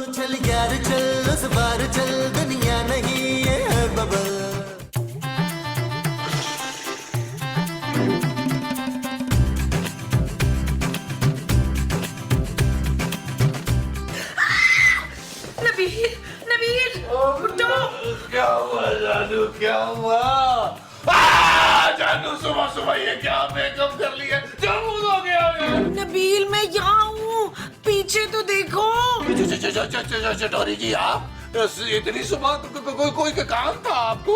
चल यार चल उस बार चल दुनिया नहीं ये है बबल। नबील नबील उठो। क्या हुआ जानू, क्या हुआ? जानू सुबह सुबह ये क्या मेकअप कर लिया, जामुन हो गया है। नबील मैं यहाँ हूँ, पीछे तो देखो। चटोरी जी आप इतनी सुबह कोई काम था आपको?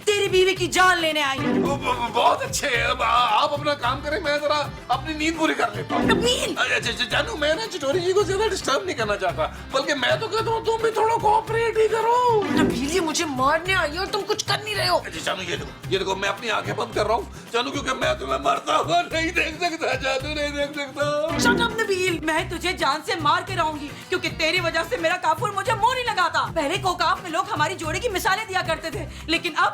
तेरी बीवी की जान लेने आई हूँ। बहुत अच्छे, अब आप अपना काम करें, मैं जरा अपनी नींद पूरी कर लेता हूँ। नबील जानू मैं ना चटोरी जी को ज्यादा डिस्टर्ब नहीं करना चाहता, बल्कि मैं तो कहता हूँ तुम भी थोड़ा कोऑपरेट ही करो। नबील ये मुझे मारने आई है और तुम कुछ कर नहीं रहे हो। जानू ये देखो मैं अपनी आंखें बंद कर रहा हूँ जानू, क्योंकि मैं तुम्हें मरता हुआ नहीं देख सकता जानू, नहीं देख सकता। शट अप नबील, मैं तुझे जान से मार के रहूंगी क्योंकि तेरी वजह से मेरा काफूर मुझे मुंह नहीं लगाता। पहले कोकाफ में लोग हमारी जोड़ी की मिसालें दिया करते थे, लेकिन अब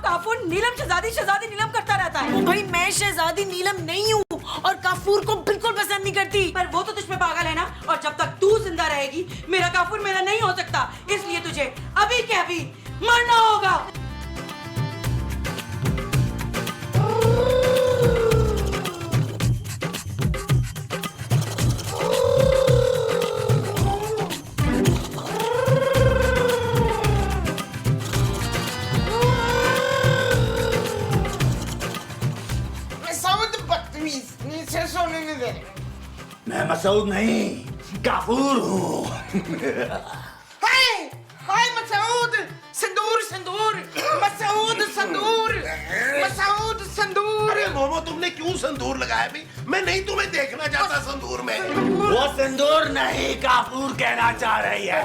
काफूर नीलम शहजादी शहजादी नीलम करता रहता है। भाई मैं शहजादी नीलम नहीं हूँ और काफूर को बिल्कुल पसंद नहीं करती। पर वो तो तुझ पे पागल है ना, और जब तक तू जिंदा रहेगी मेरा काफूर मेरा नहीं हो सकता, इसलिए तुझे अभी के अभी मरना होगा। नीचे सोने नहीं दे। मैं मसूद नहीं काफूर हूँ। हाय हाय मसूद, संदूर संदूर, मसूद संदूर, मसूद संदूर। अरे मोमो तुमने क्यों संदूर लगाया भाई? मैं नहीं तुम्हें देखना चाहता संदूर में। वो संदूर नहीं काफूर कहना चाह रही है।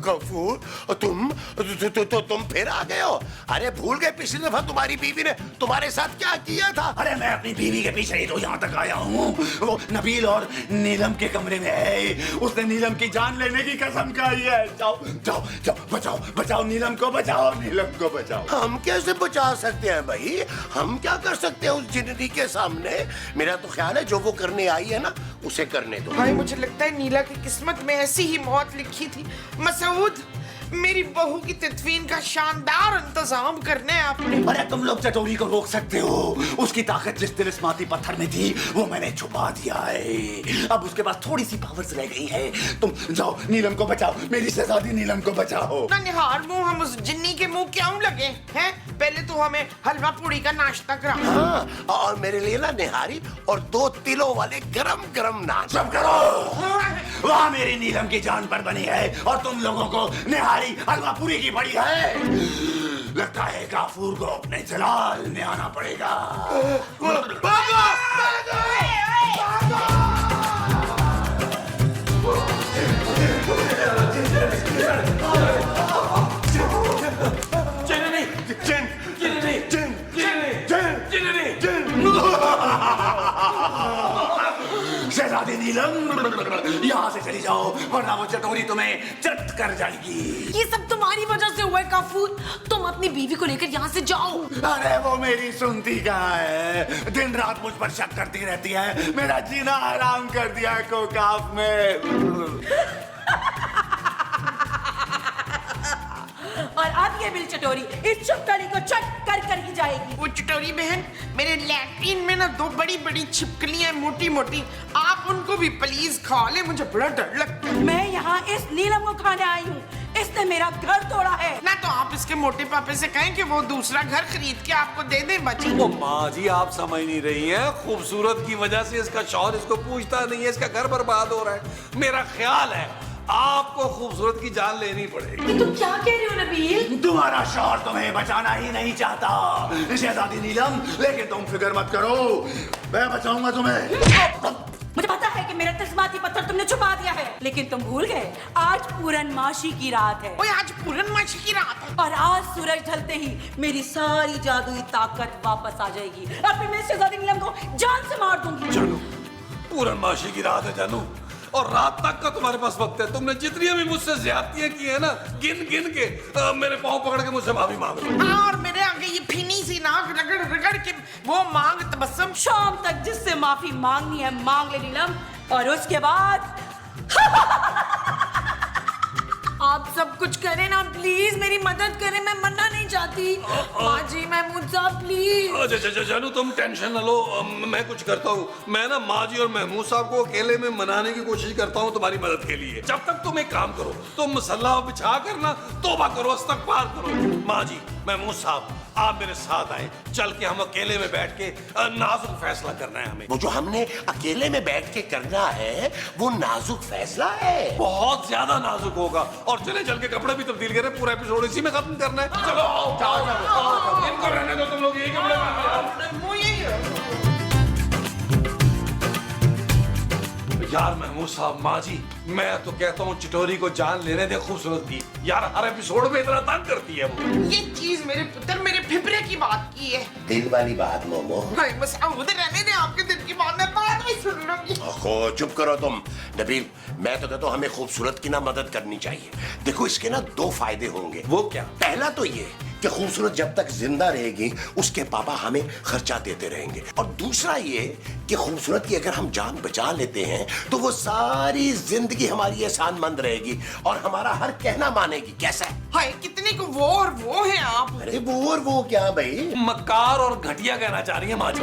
कफूर तुम फिर आ गए हो? अरे भूल गए पिछली दफा तुम्हारी बीवी ने तुम्हारे साथ क्या किया था? अरे मैं अपनी बीवी के पीछे ही तो यहाँ तक आया हूँ। वो नबील और नीलम के कमरे में है, उसने नीलम की जान लेने की कसम खाई है। जाओ जाओ जाओ, बचाओ बचाओ नीलम को, बचाओ नीलम को बचाओ। हम कैसे बचा सकते हैं भाई? हम क्या कर सकते हैं उस जिंदगी के सामने? मेरा तो ख्याल है जो वो करने आई है ना उसे करने दो। भाई मुझे लगता है नीला की किस्मत में ऐसी ही मौत लिखी थी। मसूद मेरी बहू की तदफीन का शानदार इंतजाम करने आपने। अरे तुम लोग चटोरी को रोक सकते हो, उसकी ताकत जिस तिलिस्माती पत्थर में थी वो मैंने छुपा दिया है। अब उसके पास थोड़ी सी पावर्स रह गई है। तुम जाओ नीलम को बचाओ, मेरी शहजादी नीलम को बचाओ। ना निहार मुंह हम उस जिन्नी के मुंह क्यों लगे हैं? पहले तो हमें हलवा पूड़ी का नाश्ता करा। हाँ, और मेरे लिए ना निहारी और 2 तिलों वाले गरम गरम नान। चुप करो, वहाँ मेरी नीलम की जान पर बनी है और तुम लोगों को निहारी हलवा पूरी की पड़ी है। लगता है काफूर को अपने जलाल में आना पड़ेगा। शहजादी नीलम यहाँ से चली जाओ वरना वो चटोरी तुम्हें चट कर जाएगी। ये सब तुम्हारी वजह से हुआ है काफूर, तुम अपनी बीवी को लेकर यहाँ से जाओ। अरे वो मेरी सुनती कहाँ है, दिन रात मुझ पर शक करती रहती है, मेरा जीना हराम कर दिया है कोकाफ में। और अब ये बिल चटोरी इस चुपकली को चट कर ही जाएगी। वो चटोरी बहन, मेरे लैट्रिन में ना 2 बड़ी बड़ी छिपकलियां मोटी मोटी, आप उनको भी प्लीज खा ले, मुझे बड़ा डर लगता है। मैं यहाँ इस नीलम को खाने आई हूँ, इसने मेरा घर तोड़ा है। ना तो आप इसके मोटे पापे से कहें कि वो दूसरा घर खरीद के आपको दे दे बची। वो माँ जी आप समझ नहीं रही हैं, खूबसूरत की वजह से इसका शौहर इसको पूछता नहीं है, इसका घर बर्बाद हो रहा है। मेरा ख्याल है आपको खूबसूरत की जान लेनी पड़ेगी। ये तुम क्या कह रहे हो नबील? तुम्हारा शौहर तुम्हें बचाना ही नहीं चाहता शहजादी नीलम, लेकिन तुम फिक्र मत करो, मैं बचाऊंगा तुम्हें। मुझे पता है कि मेरा तिस्माती पत्थर तुमने छुपा दिया है, लेकिन तुम भूल गए आज पूरनमाशी की रात है। ओए आज पूरनमाशी की रात है और आज सूरज ढलते ही मेरी सारी जादुई ताकत वापस आ जाएगी और फिर मैं शहजादी नीलम को जान से मार दूंगी। जानू पूरनमाशी की रात है जानू, और रात तक का तुम्हारे पास वक्त है। तुमने जितनी भी मुझसे ज्यादतियां की है ना, गिन गिन के मेरे पाँव पकड़ के मुझसे माफी मांग लो। हाँ, और मेरे आगे ये फिनी सी नाक रगड़ रगड़ के वो मांग तबस्सुम। शाम तक जिससे माफी मांगनी है मांग ले नीलम, और उसके बाद आप सब कुछ करें ना, प्लीज मेरी मदद करें, मैं मरना नहीं चाहती। माँ जी, महमूद साहब प्लीज। जानू तुम टेंशन न लो, मैं कुछ करता हूँ। मैं ना माँ जी और महमूद साहब को अकेले में मनाने की कोशिश करता हूँ तुम्हारी मदद के लिए। जब तक तुम एक काम करो, तुम मसल्ला बिछा कर ना तौबा करो, इस्तगफार करो। माँ जी, महमूद साहब, आप मेरे साथ आए, चल के हम अकेले में बैठ के नाजुक फैसला करना है हमें। वो जो हमने अकेले में बैठ के करना है वो नाजुक फैसला है, बहुत ज्यादा नाजुक होगा। और चले चल के कपड़े भी तब्दील करें, पूरा एपिसोड इसी में खत्म करना है। चलो आओ, जाओ जाओ, इनको रहने दो, तुम लोग यही कपड़े यार। महमूद साहब, माँ जी, मैं तो कहता हूँ चिटोरी को जान लेने दे खूबसूरत की। यार हर एपिसोड में इतना तंग करती है वो। ये चीज मेरे पुत्र, मेरे फिपरे की बात की है। दिल वाली बात मोमो। भाई मसूद, रहने दे आपके दिल की बात, मैं बाद में सुन लूंगी। ओहो, चुप करो तुम। नबील, मैं तो कहता हूँ हमें खूबसूरत की ना मदद करनी चाहिए। देखो इसके ना दो फायदे होंगे। वो क्या? पहला तो ये कि खूबसूरत जब तक जिंदा रहेगी उसके पापा हमें खर्चा देते रहेंगे, और दूसरा ये कि खूबसूरत की अगर हम जान बचा लेते हैं तो वो सारी जिंदगी हमारी एहसानमंद रहेगी और हमारा हर कहना मानेगी। कैसा है? हाय, कितने को वो और वो है आप। अरे वो और वो क्या भाई? मक्कार और घटिया कहना चाह रही है माँ जी।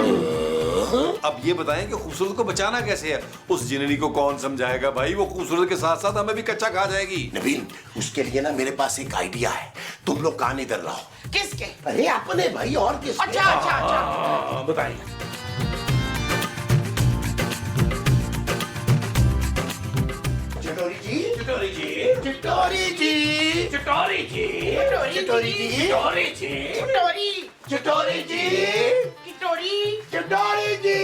अब ये बताएं कि खूबसूरत को बचाना कैसे है? उस जिननी को कौन समझाएगा भाई? वो खूबसूरत के साथ साथ हमें भी कच्चा खा जाएगी। नबील, उसके लिए ना मेरे पास एक आइडिया है, तुम लोग कान इधर लाओ। किसके? अरे अपने भाई, और किसके? अच्छा अच्छा अच्छा, बताइए। चिटोरी जी, चिटोरी जी, चिटोरी जी, चिटोरी जी, चिटोरी जी, चिटोरी जी, किटोरी चिटोरी जी, किटोरी। चिटोरी जी।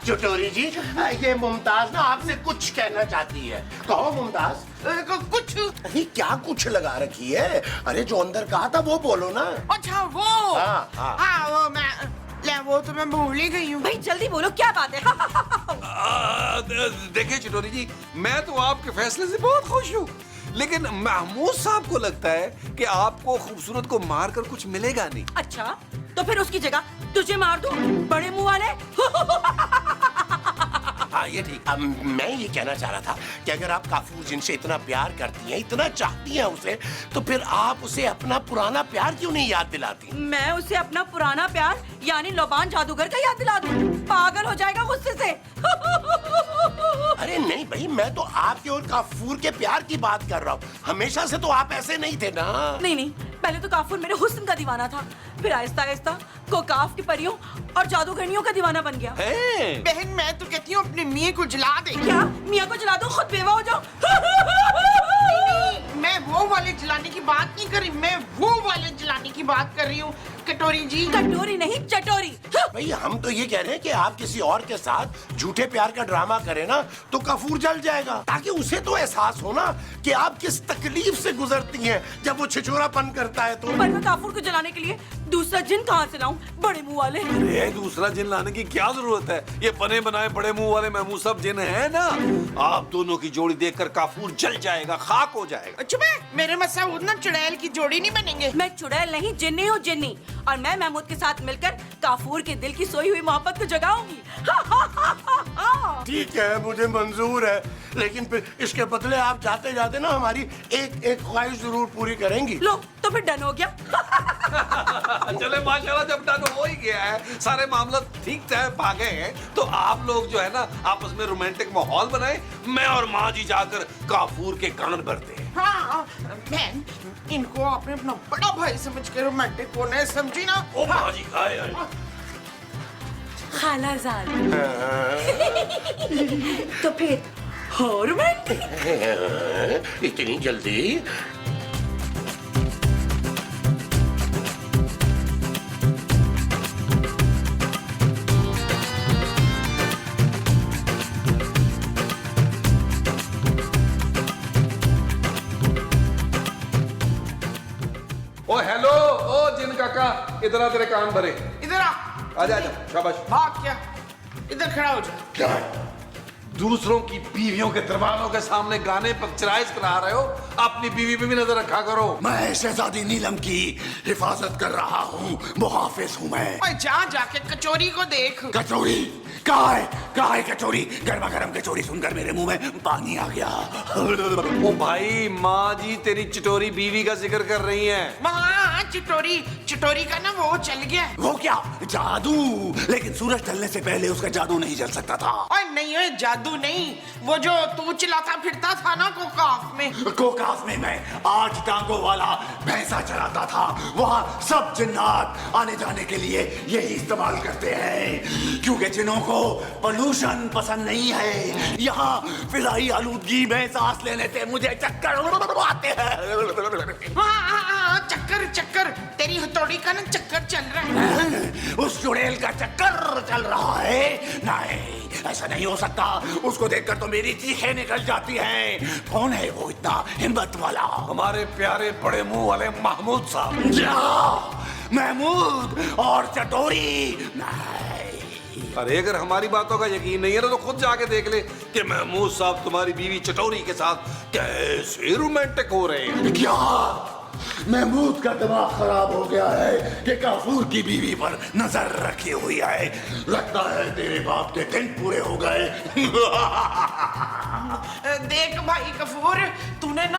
चिटोरी जी, ये मुमताज ना आपसे कुछ कहना चाहती है। कहो मुमताज। कुछ? अरे क्या कुछ लगा रखी है? अरे जो अंदर कहा था वो बोलो ना। अच्छा वो। हाँ, हाँ। हाँ वो मैं, ले वो तो मैं भूल ही गई हूँ। भाई जल्दी बोलो, क्या बात है? देखिए चिटोरी जी, मैं तो आपके फैसले से बहुत खुश हूँ, लेकिन महमूद साहब को लगता है कि आपको खूबसूरत को मारकर कुछ मिलेगा नहीं। अच्छा, तो फिर उसकी जगह तुझे मार दूं, बड़े मुंह वाले। हाँ ये ठीक। अब मैं ये कहना चाह रहा था कि अगर आप काफूर जिनसे इतना प्यार करती हैं, इतना चाहती हैं उसे, तो फिर आप उसे अपना पुराना प्यार क्यों नहीं याद दिलाती? मैं उसे अपना पुराना प्यार यानी लोबान जादूगर का याद दिला दूं, पागल हो जाएगा गुस्से से। अरे नहीं भाई, मैं तो आपके और काफूर के प्यार की बात कर रहा हूँ। हमेशा से तो आप ऐसे नहीं थे ना। नहीं नहीं, पहले तो काफूर मेरे हुस्न का दीवाना था, फिर आहिस्ता आहिस्ता कोकाफ की परियों और जादूगरनियों का दीवाना बन गया। बहन, मैं तो कहती हूँ अपने मियाँ को जला दे। क्या? मियाँ को जला दो, खुद बेवा हो जाओ। मैं वो वाले जलाने की बात नहीं कर रही, मैं वो वाले जलाने की बात कर रही हूँ। कटोरी जी। कटोरी नहीं, चटोरी। भाई हम तो ये कह रहे हैं कि आप किसी और के साथ झूठे प्यार का ड्रामा करें ना तो काफूर जल जाएगा, ताकि उसे तो एहसास हो ना कि आप किस तकलीफ से गुजरती हैं जब वो छिछोरापन करता है तो। पर मैं काफूर को जलाने के लिए दूसरा जिन कहाँ से लाऊं, बड़े मुंह वाले? अरे दूसरा जिन लाने की क्या जरूरत है? ये बने बनाए बड़े मुंह वाले महमूद साहब जिन है ना, आप दोनों की जोड़ी देखकर काफूर जल जाएगा, खाक हो जाएगा। चुप है, मेरे मसूद ना चुड़ैल की जोड़ी नहीं बनेंगे। मैं चुड़ैल नहीं, जिन्नी हूँ जिन्नी, और मैं महमूद के साथ मिलकर काफूर के दिल की सोई हुई मोहब्बत को जगाऊंगी। ठीक है, मुझे मंजूर है, लेकिन फिर इसके बदले आप जाते जाते ना हमारी एक एक ख्वाहिश जरूर पूरी करेंगी। लो, तो फिर डन हो गया। चले माशाल्लाह, जब डन हो ही गया है, सारे मामला ठीक तय पा गए हैं, तो आप लोग जो है ना आपस में रोमांटिक माहौल बनाए, मैं और माँ जी जाकर काफूर के कान भरते हैं। हाँ बहन, इनको आपने अपना बड़ा भाई समझ के रोमांटिक होना है, समझी ना? ओ माँ जी, आए। खालाजाद। तो फिर हो रोमांटिक? इतनी जल्दी? ओ हेलो, ओ जिन काका, इधर आ, तेरे कान भरे। इधर आ। आजा आजा, शाबाश। भाग क्या? इधर खड़ा हो जा। क्या? दूसरों की बीवियों के दरबारों के सामने गाने पक्चराइज करा रहे हो, अपनी बीवी पे भी नजर रखा करो। मैं शहजादी नीलम की हिफाजत कर रहा हूँ, मुहाफिज हूँ मैं। ओए जा जाके कचौरी को देख। कचौरी कहाँ है कचौरी? गर्मा गर्म कचौरी सुनकर मेरे मुंह में पानी आ गया। ओ भाई, माँ जी तेरी चिटोरी बीवी का जिक्र कर रही हैं। वहाँ चिटोरी का ना वो चल गया। वो क्या जादू? लेकिन सूरज ढलने से पहले उसका जादू नहीं जल सकता था। ओए नहीं ओए, जादू नहीं, वो जो तू चिल्लाता फिरता था ना कोकाफ में। कोकाफ में मैं 8 टांगों वाला भैंसा चलाता था। वहाँ सब जिन्नात आने जाने के लिए यही इस्तेमाल करते हैं, क्योंकि जिन्हों को पोल्यूशन पसंद नहीं है। यहाँ फिजाई आलूदगी में सांस लेने से मुझे चक्कर आते हैं। हाँ, चक्कर तेरी हथौड़ी का ना चक्कर चल रहा है। उस चुड़ैल का चक्कर चल रहा है। नहीं, ऐसा नहीं हो सकता। उसको देखकर तो मेरी चीखें निकल जाती हैं। कौन है वो इतना हिम्मत वाला? हमारे प्यारे बड़े मुंह वाले महमूद साहब। महमूद और चटोरी नहीं। अरे अगर हमारी बातों का यकीन नहीं है ना, तो खुद जाके देख ले कि महमूद साहब तुम्हारी बीवी चटोरी के साथ कैसे रोमांटिक हो रहे हैं। क्या महमूद का दिमाग खराब हो गया है कि काफूर की बीवी पर नजर रखी हुई है? लगता है तेरे बाप के दिन पूरे हो गए। देख भाई गफूर, तूने ना